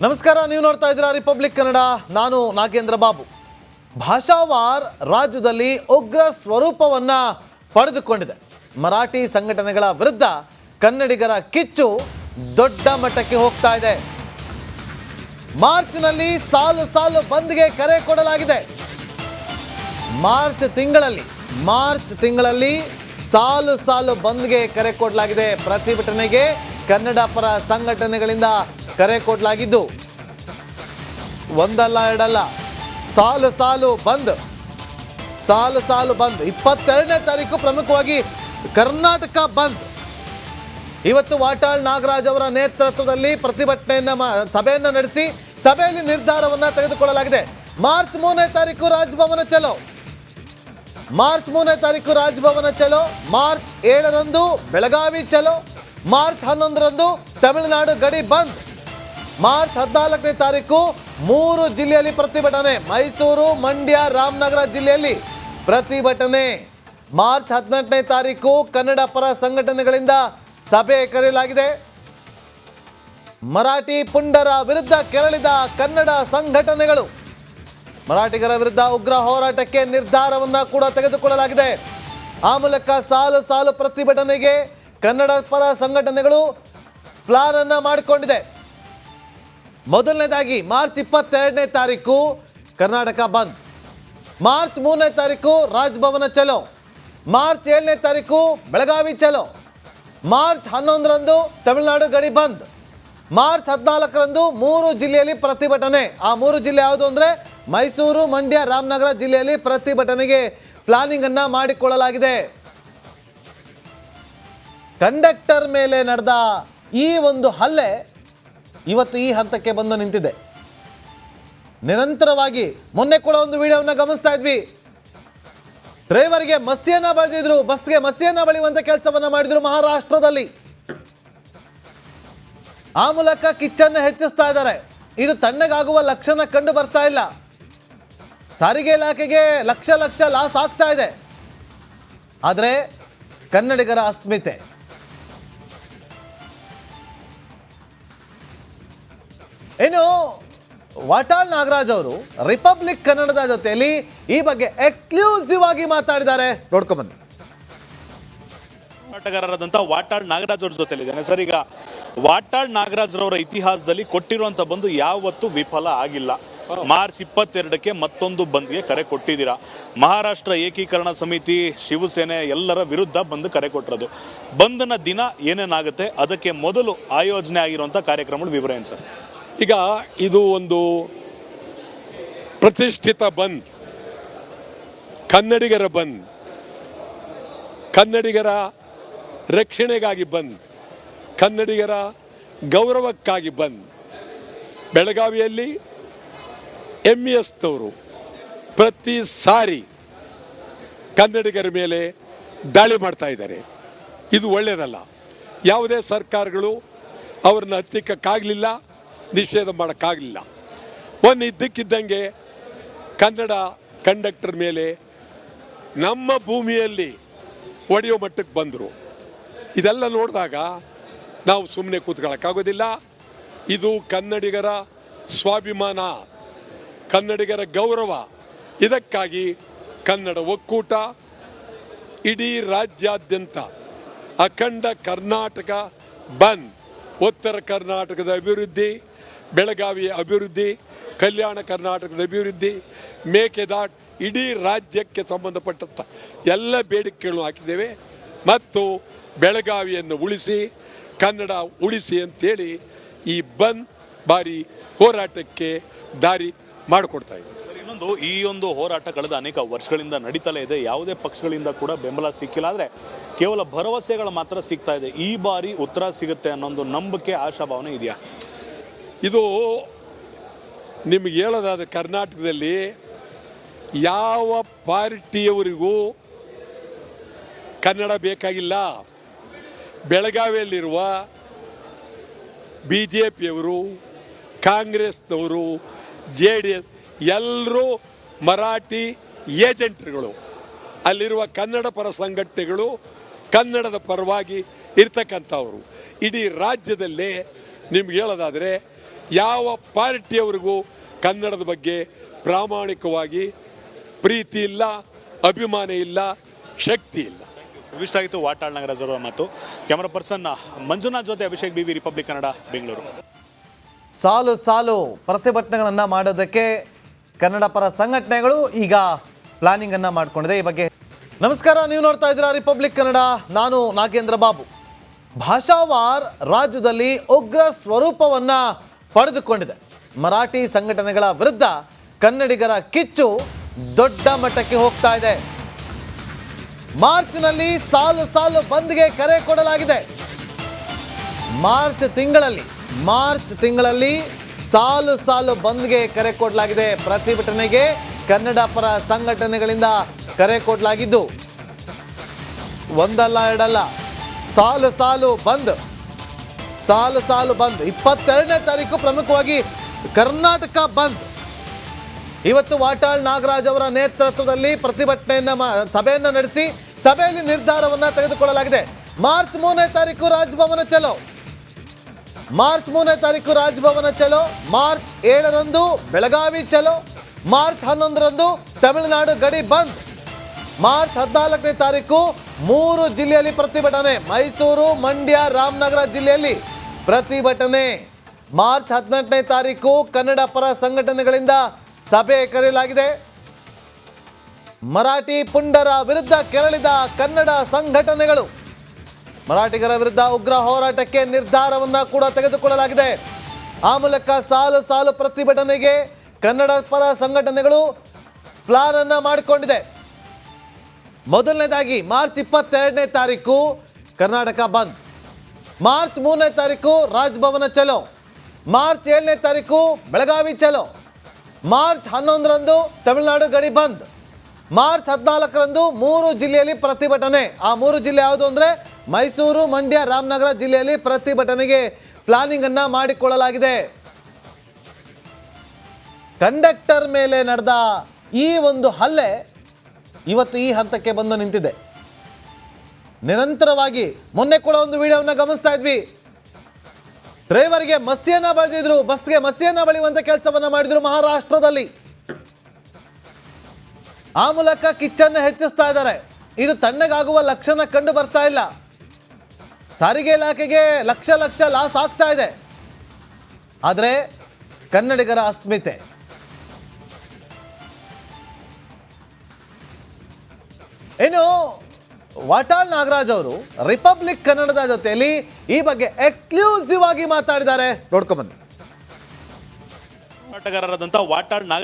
ನಮಸ್ಕಾರ, ನೀವು ನೋಡ್ತಾ ಇದ್ದೀರಾ ರಿಪಬ್ಲಿಕ್ ಕನ್ನಡ. ನಾನು ನಾಗೇಂದ್ರ ಬಾಬು. ಭಾಷಾವಾರ್ ರಾಜ್ಯದಲ್ಲಿ ಉಗ್ರ ಸ್ವರೂಪವನ್ನ ಪಡೆದುಕೊಂಡಿದೆ. ಮರಾಠಿ ಸಂಘಟನೆಗಳ ವಿರುದ್ಧ ಕನ್ನಡಿಗರ ಕಿಚ್ಚು ದೊಡ್ಡ ಮಟ್ಟಕ್ಕೆ ಹೋಗ್ತಾ ಇದೆ. ಮಾರ್ಚ್ನಲ್ಲಿ ಸಾಲು ಸಾಲು ಬಂದ್ಗೆ ಕರೆ ಕೊಡಲಾಗಿದೆ. ಮಾರ್ಚ್ ತಿಂಗಳಲ್ಲಿ ಸಾಲು ಸಾಲು ಬಂದ್ಗೆ ಕರೆ ಕೊಡಲಾಗಿದೆ. ಪ್ರತಿಭಟನೆಗೆ ಕನ್ನಡ ಪರ ಸಂಘಟನೆಗಳಿಂದ ಕರೆ ಕೊಡಲಾಗಿದ್ದು ಒಂದಲ್ಲ ಎರಡಲ್ಲ, ಸಾಲು ಸಾಲು ಬಂದ್. 22ನೇ ತಾರೀಕು ಪ್ರಮುಖವಾಗಿ ಕರ್ನಾಟಕ ಬಂದ್. ಇವತ್ತು ವಾಟಾಳ್ ನಾಗರಾಜ್ ಅವರ ನೇತೃತ್ವದಲ್ಲಿ ಸಭೆಯನ್ನು ನಡೆಸಿ ಸಭೆಯಲ್ಲಿ ನಿರ್ಧಾರವನ್ನು ತೆಗೆದುಕೊಳ್ಳಲಾಗಿದೆ. ಮಾರ್ಚ್ 3ನೇ ತಾರೀಕು ರಾಜಭವನ ಚಲೋ. ಮಾರ್ಚ್ 7ರಂದು ಬೆಳಗಾವಿ ಚಲೋ. ಮಾರ್ಚ್ 11ರಂದು ತಮಿಳುನಾಡು ಗಡಿ ಬಂದ್. ಮಾರ್ಚ್ 14ನೇ ತಾರೀಕು 3 ಜಿಲ್ಲೆಯಲ್ಲಿ ಪ್ರತಿಭಟನೆ. ಮೈಸೂರು, ಮಂಡ್ಯ, ರಾಮನಗರ ಜಿಲ್ಲೆಯಲ್ಲಿ ಪ್ರತಿಭಟನೆ. ಮಾರ್ಚ್ 18ನೇ ತಾರೀಕು ಕನ್ನಡ ಪರ ಸಂಘಟನೆಗಳಿಂದ ಸಭೆ ಕರೆಯಲಾಗಿದೆ. ಮರಾಠಿ ಪುಂಡರ ವಿರುದ್ಧ ಕೆರಳಿದ ಕನ್ನಡ ಸಂಘಟನೆಗಳು ಮರಾಠಿಗರ ವಿರುದ್ಧ ಉಗ್ರ ಹೋರಾಟಕ್ಕೆ ನಿರ್ಧಾರವನ್ನ ಕೂಡ ತೆಗೆದುಕೊಳ್ಳಲಾಗಿದೆ. ಆ ಮೂಲಕ ಸಾಲು ಸಾಲು ಪ್ರತಿಭಟನೆಗೆ ಕನ್ನಡ ಪರ ಸಂಘಟನೆಗಳು ಪ್ಲಾನ್ ಅನ್ನ ಮಾಡಿಕೊಂಡಿದೆ. ಮೊದಲನೇದಾಗಿ ಮಾರ್ಚ್ 22ನೇ ತಾರೀಕು ಕರ್ನಾಟಕ ಬಂದ್. ಮಾರ್ಚ್ 3ನೇ ತಾರೀಕು ರಾಜಭವನ ಚಲೋ. ಮಾರ್ಚ್ 7ನೇ ತಾರೀಕು ಬೆಳಗಾವಿ ಚಲೋ. ಮಾರ್ಚ್ 11ರಂದು ತಮಿಳುನಾಡು ಗಡಿ ಬಂದ್. ಮಾರ್ಚ್ 14ರಂದು 3 ಜಿಲ್ಲೆಯಲ್ಲಿ ಪ್ರತಿಭಟನೆ. ಆ 3 ಜಿಲ್ಲೆ ಯಾವುದು ಅಂದರೆ ಮೈಸೂರು, ಮಂಡ್ಯ, ರಾಮನಗರ ಜಿಲ್ಲೆಯಲ್ಲಿ ಪ್ರತಿಭಟನೆಗೆ ಪ್ಲಾನಿಂಗ್ ಅನ್ನ ಮಾಡಿಕೊಳ್ಳಲಾಗಿದೆ. ಕಂಡಕ್ಟರ್ ಮೇಲೆ ನಡೆದ ಈ ಒಂದು ಹಲ್ಲೆ ಇವತ್ತು ಈ ಹಂತಕ್ಕೆ ಬಂದು ನಿಂತಿದೆ. ನಿರಂತರವಾಗಿ ಮೊನ್ನೆ ಕೂಡ ಒಂದು ವಿಡಿಯೋವನ್ನ ಗಮನಿಸ್ತಾ ಇದ್ವಿ. ಡ್ರೈವರ್ಗೆ ಮಸಿಯನ್ನ ಬಳಿದಿದ್ರು, ಬಸ್ಗೆ ಮಸಿಯನ್ನ ಬಳಿಯುವಂತ ಕೆಲಸವನ್ನ ಮಾಡಿದ್ರು ಮಹಾರಾಷ್ಟ್ರದಲ್ಲಿ. ಆ ಮೂಲಕ ಕಿಚ್ಚನ್ನು ಹೆಚ್ಚಿಸ್ತಾ ಇದ್ದಾರೆ. ಇದು ತಣ್ಣಗಾಗುವ ಲಕ್ಷಣ ಕಂಡು ಬರ್ತಾ ಇಲ್ಲ. ಸಾರಿಗೆ ಇಲಾಖೆಗೆ ಲಕ್ಷ ಲಾಸ್ ಆಗ್ತಾ ಇದೆ. ಆದರೆ ಕನ್ನಡಿಗರ ಅಸ್ಮಿತೆ, ಇನ್ನು ವಾಟಾಳ್ ನಾಗರಾಜ್ ಅವರು ರಿಪಬ್ಲಿಕ್ ಕನ್ನಡದ ಜೊತೆಯಲ್ಲಿ ಈ ಬಗ್ಗೆ ಎಕ್ಸ್ಕ್ಲೂಸಿವ್ ಆಗಿ ಮಾತಾಡಿದ್ದಾರೆ. ನೋಡ್ಕೊಂಡ್ಬನ್ನಿ. ಹೋರಾಟಗಾರರಾದಂತಹ ವಾಟಾಳ್ ನಾಗರಾಜ್ ಅವ್ರ ಜೊತೆಲಿದ್ದೇನೆ. ಸರ್, ಈಗ ವಾಟಾಳ್ ನಾಗರಾಜ್ ರವರ ಇತಿಹಾಸದಲ್ಲಿ ಕೊಟ್ಟಿರುವಂತ ಬಂದು ಯಾವತ್ತೂ ವಿಫಲ ಆಗಿಲ್ಲ. ಮಾರ್ಚ್ 22ಕ್ಕೆ ಮತ್ತೊಂದು ಬಂದ್ಗೆ ಕರೆ ಕೊಟ್ಟಿದ್ದೀರಾ. ಮಹಾರಾಷ್ಟ್ರ ಏಕೀಕರಣ ಸಮಿತಿ, ಶಿವಸೇನೆ ಎಲ್ಲರ ವಿರುದ್ಧ ಬಂದ್ ಕರೆ ಕೊಟ್ಟಿರೋದು. ಬಂದ್ನ ದಿನ ಏನೇನಾಗುತ್ತೆ, ಅದಕ್ಕೆ ಮೊದಲು ಆಯೋಜನೆ ಆಗಿರುವಂತ ಕಾರ್ಯಕ್ರಮಗಳು ವಿವರ ಏನು ಸರ್? ಈಗ ಇದು ಒಂದು ಪ್ರತಿಷ್ಠಿತ ಬಂದ್, ಕನ್ನಡಿಗರ ಬಂದ್, ಕನ್ನಡಿಗರ ರಕ್ಷಣೆಗಾಗಿ ಬಂದ್, ಕನ್ನಡಿಗರ ಗೌರವಕ್ಕಾಗಿ ಬಂದ್. ಬೆಳಗಾವಿಯಲ್ಲಿ MES ದವರು ಪ್ರತಿ ಸಾರಿ ಕನ್ನಡಿಗರ ಮೇಲೆ ದಾಳಿ ಮಾಡ್ತಾ ಇದ್ದಾರೆ. ಇದು ಒಳ್ಳೆಯದಲ್ಲ. ಯಾವುದೇ ಸರ್ಕಾರಗಳು ಅವ್ರನ್ನ ಹತ್ತಿಕ್ಕಾಗಲಿಲ್ಲ, ನಿಷೇಧ ಮಾಡೋಕ್ಕಾಗಲಿಲ್ಲ. ಇದ್ದಕ್ಕಿದ್ದಂಗೆ ಕನ್ನಡ ಕಂಡಕ್ಟರ್ ಮೇಲೆ ನಮ್ಮ ಭೂಮಿಯಲ್ಲಿ ಒಡೆಯೋ ಮಟ್ಟಕ್ಕೆ ಬಂದರು. ಇದೆಲ್ಲ ನೋಡಿದಾಗ ನಾವು ಸುಮ್ಮನೆ ಕೂತ್ಕೊಳ್ಳೋಕ್ಕಾಗೋದಿಲ್ಲ. ಇದು ಕನ್ನಡಿಗರ ಸ್ವಾಭಿಮಾನ, ಕನ್ನಡಿಗರ ಗೌರವ. ಇದಕ್ಕಾಗಿ ಕನ್ನಡ ಒಕ್ಕೂಟ ಇಡೀ ರಾಜ್ಯಾದ್ಯಂತ ಅಖಂಡ ಕರ್ನಾಟಕ ಬಂದ್, ಉತ್ತರ ಕರ್ನಾಟಕದ ಅಭಿವೃದ್ಧಿ, ಬೆಳಗಾವಿಯ ಅಭಿವೃದ್ಧಿ, ಕಲ್ಯಾಣ ಕರ್ನಾಟಕದ ಅಭಿವೃದ್ಧಿ, ಮೇಕೆದಾಟ್, ಇಡೀ ರಾಜ್ಯಕ್ಕೆ ಸಂಬಂಧಪಟ್ಟಂಥ ಎಲ್ಲ ಬೇಡಿಕೆಗಳನ್ನು ಹಾಕಿದ್ದೇವೆ. ಮತ್ತು ಬೆಳಗಾವಿಯನ್ನು ಉಳಿಸಿ, ಕನ್ನಡ ಉಳಿಸಿ ಅಂತೇಳಿ ಈ ಬಂದ್ ಬಾರಿ ಹೋರಾಟಕ್ಕೆ ದಾರಿ ಮಾಡಿಕೊಡ್ತಾ ಇದೆ. ಇನ್ನೊಂದು, ಈ ಒಂದು ಹೋರಾಟ ಕಳೆದ ಅನೇಕ ವರ್ಷಗಳಿಂದ ನಡೀತಲೇ ಇದೆ. ಯಾವುದೇ ಪಕ್ಷಗಳಿಂದ ಕೂಡ ಬೆಂಬಲ ಸಿಕ್ಕಿಲ್ಲ. ಆದರೆ ಕೇವಲ ಭರವಸೆಗಳು ಮಾತ್ರ ಸಿಗ್ತಾ ಇದೆ. ಈ ಬಾರಿ ಉತ್ತರ ಸಿಗುತ್ತೆ ಅನ್ನೋ ನಂಬಿಕೆ, ಆಶಾಭಾವನೆ ಇದೆಯಾ? ಇದು ನಿಮಗೆ ಹೇಳೋದಾದ ಕರ್ನಾಟಕದಲ್ಲಿ ಯಾವ ಪಾರ್ಟಿಯವರಿಗೂ ಕನ್ನಡ ಬೇಕಾಗಿಲ್ಲ. ಬೆಳಗಾವಿಯಲ್ಲಿರುವ BJPಯವರು, ಕಾಂಗ್ರೆಸ್ನವರು, JDS ಎಲ್ಲರೂ ಮರಾಠಿ ಏಜೆಂಟ್ರುಗಳು. ಅಲ್ಲಿರುವ ಕನ್ನಡ ಪರ ಸಂಘಟನೆಗಳು ಕನ್ನಡದ ಪರವಾಗಿ ಇರ್ತಕ್ಕಂಥವರು. ಇಡೀ ರಾಜ್ಯದಲ್ಲೇ ನಿಮ್ಗೆ ಹೇಳೋದಾದರೆ ಯಾವ ಪಾರ್ಟಿಯವರಿಗೂ ಕನ್ನಡದ ಬಗ್ಗೆ ಪ್ರಾಮಾಣಿಕವಾಗಿ ಪ್ರೀತಿ ಇಲ್ಲ, ಅಭಿಮಾನ ಇಲ್ಲ, ಶಕ್ತಿ ಇಲ್ಲ. ಇಷ್ಟ ಆಗಿತ್ತು ವಾಟಾಳ್ ನಾಗರಾಜ್ ಅವರ ಮಾತು. ಕ್ಯಾಮರಾ ಪರ್ಸನ್ ಮಂಜುನಾಥ್ ಜೊತೆ ಅಭಿಷೇಕ್ ಬಿವಿ, ರಿಪಬ್ಲಿಕ್ ಕನ್ನಡ, ಬೆಂಗಳೂರು. ಸಾಲು ಸಾಲು ಪ್ರತಿಭಟನೆಗಳನ್ನು ಮಾಡೋದಕ್ಕೆ ಕನ್ನಡ ಪರ ಸಂಘಟನೆಗಳು ಈಗ ಪ್ಲಾನಿಂಗ್ ಅನ್ನ ಮಾಡ್ಕೊಂಡಿದೆ. ಈ ಬಗ್ಗೆ ನಮಸ್ಕಾರ, ನೀವು ನೋಡ್ತಾ ಇದ್ದೀರಾ ರಿಪಬ್ಲಿಕ್ ಕನ್ನಡ, ನಾನು ನಾಗೇಂದ್ರ ಬಾಬು. ಭಾಷಾವಾರ್ ರಾಜ್ಯದಲ್ಲಿ ಉಗ್ರ ಸ್ವರೂಪವನ್ನ ಪಡೆದುಕೊಂಡಿದೆ. ಮರಾಠಿ ಸಂಘಟನೆಗಳ ವಿರುದ್ಧ ಕನ್ನಡಿಗರ ಕಿಚ್ಚು ದೊಡ್ಡ ಮಟ್ಟಕ್ಕೆ ಹೋಗ್ತಾ ಇದೆ. ಮಾರ್ಚ್ನಲ್ಲಿ ಸಾಲು ಸಾಲು ಬಂದ್ಗೆ ಕರೆ ಕೊಡಲಾಗಿದೆ. ಮಾರ್ಚ್ ತಿಂಗಳಲ್ಲಿ ಸಾಲು ಸಾಲು ಬಂದ್ಗೆ ಕರೆ ಕೊಡಲಾಗಿದೆ. ಪ್ರತಿಭಟನೆಗೆ ಕನ್ನಡ ಪರ ಸಂಘಟನೆಗಳಿಂದ ಕರೆ ಕೊಡಲಾಗಿದ್ದು ಒಂದಲ್ಲ ಎರಡಲ್ಲ, ಸಾಲು ಸಾಲು ಬಂದ್ 22ನೇ ತಾರೀಕು ಪ್ರಮುಖವಾಗಿ ಕರ್ನಾಟಕ ಬಂದ್. ಇವತ್ತು ವಾಟಾಳ್ ನಾಗರಾಜ್ ಅವರ ನೇತೃತ್ವದಲ್ಲಿ ಸಭೆಯನ್ನು ನಡೆಸಿ ಸಭೆಯಲ್ಲಿ ನಿರ್ಧಾರವನ್ನ ತೆಗೆದುಕೊಳ್ಳಲಾಗಿದೆ. ಮಾರ್ಚ್ 3ನೇ ತಾರೀಕು ರಾಜಭವನ ಚಲೋ, ಮಾರ್ಚ್ 7ರಂದು ಬೆಳಗಾವಿ ಚಲೋ, ಮಾರ್ಚ್ 11ರಂದು ತಮಿಳುನಾಡು ಗಡಿ ಬಂದ್, ಮಾರ್ಚ್ 14ನೇ ತಾರೀಕು 3 ಜಿಲ್ಲೆಯಲ್ಲಿ ಪ್ರತಿಭಟನೆ, ಮೈಸೂರು, ಮಂಡ್ಯ, ರಾಮನಗರ ಜಿಲ್ಲೆಯಲ್ಲಿ ಪ್ರತಿಭಟನೆ. ಮಾರ್ಚ್ 18ನೇ ತಾರೀಕು ಕನ್ನಡ ಪರ ಸಂಘಟನೆಗಳಿಂದ ಸಭೆ ಕರೆಯಲಾಗಿದೆ. ಮರಾಠಿ ಪುಂಡರ ವಿರುದ್ಧ ಕೆರಳಿದ ಕನ್ನಡ ಸಂಘಟನೆಗಳು ಮರಾಠಿಗರ ವಿರುದ್ಧ ಉಗ್ರ ಹೋರಾಟಕ್ಕೆ ನಿರ್ಧಾರವನ್ನ ಕೂಡ ತೆಗೆದುಕೊಳ್ಳಲಾಗಿದೆ. ಆ ಮೂಲಕ ಸಾಲು ಸಾಲು ಪ್ರತಿಭಟನೆಗೆ ಕನ್ನಡ ಪರ ಸಂಘಟನೆಗಳು ಪ್ಲಾನ್ ಅನ್ನ ಮಾಡಿಕೊಂಡಿದೆ. ಮೊದಲನೇದಾಗಿ ಮಾರ್ಚ್ 22ನೇ ತಾರೀಕು ಕರ್ನಾಟಕ ಬಂದ್, ಮಾರ್ಚ್ 3ನೇ ತಾರೀಕು ರಾಜಭವನ ಚಲೋ, ಮಾರ್ಚ್ 7ನೇ ತಾರೀಕು ಬೆಳಗಾವಿ ಚಲೋ, ಮಾರ್ಚ್ 11ರಂದು ತಮಿಳುನಾಡು ಗಡಿ ಬಂದ್, ಮಾರ್ಚ್ 14ರಂದು 3 ಜಿಲ್ಲೆಯಲ್ಲಿ ಪ್ರತಿಭಟನೆ. ಆ 3 ಜಿಲ್ಲೆ ಯಾವುದು ಅಂದರೆ ಮೈಸೂರು, ಮಂಡ್ಯ, ರಾಮನಗರ ಜಿಲ್ಲೆಯಲ್ಲಿ ಪ್ರತಿಭಟನೆಗೆ ಪ್ಲಾನಿಂಗ್ ಅನ್ನ ಮಾಡಿಕೊಳ್ಳಲಾಗಿದೆ. ಕಂಡಕ್ಟರ್ ಮೇಲೆ ನಡೆದ ಈ ಒಂದು ಹಲ್ಲೆ ಇವತ್ತು ಈ ಹಂತಕ್ಕೆ ಬಂದು ನಿಂತಿದೆ. ನಿರಂತರವಾಗಿ ಮೊನ್ನೆ ಕೂಡ ಒಂದು ವಿಡಿಯೋವನ್ನ ಗಮನಿಸ್ತಾ ಇದ್ವಿ. ಡ್ರೈವರ್ಗೆ ಮಸಿಯನ್ನ ಬಳಿದಿದ್ರು, ಬಸ್ಗೆ ಮಸಿಯನ್ನ ಬಳಿಯುವಂತ ಕೆಲಸವನ್ನ ಮಾಡಿದ್ರು ಮಹಾರಾಷ್ಟ್ರದಲ್ಲಿ. ಆ ಮೂಲಕ ಕಿಚ್ಚನ್ನು ಹೆಚ್ಚಿಸ್ತಾ ಇದ್ದಾರೆ. ಇದು ತಣ್ಣಗಾಗುವ ಲಕ್ಷಣ ಕಂಡು ಬರ್ತಾ ಇಲ್ಲ. ಸಾರಿಗೆ ಇಲಾಖೆಗೆ ಲಕ್ಷ ಲಾಸ್ ಆಗ್ತಾ ಇದೆ. ಆದರೆ ಕನ್ನಡಿಗರ ಅಸ್ಮಿತೆ, ಇನ್ನು ವಾಟಾಳ್ ನಾಗರಾಜ್ ಅವರು ರಿಪಬ್ಲಿಕ್ ಕನ್ನಡದ ಜೊತೆಯಲ್ಲಿ ಈ ಬಗ್ಗೆ ಎಕ್ಸ್ಕ್ಲೂಸಿವ್ ಆಗಿ ಮಾತಾಡಿದ್ದಾರೆ. ನೋಡ್ಕೊಂಡ್ಬನ್ನಿ. ಹೋರಾಟಗಾರರಾದಂತಹ ವಾಟಾಳ್ ನಾಗರಾಜ್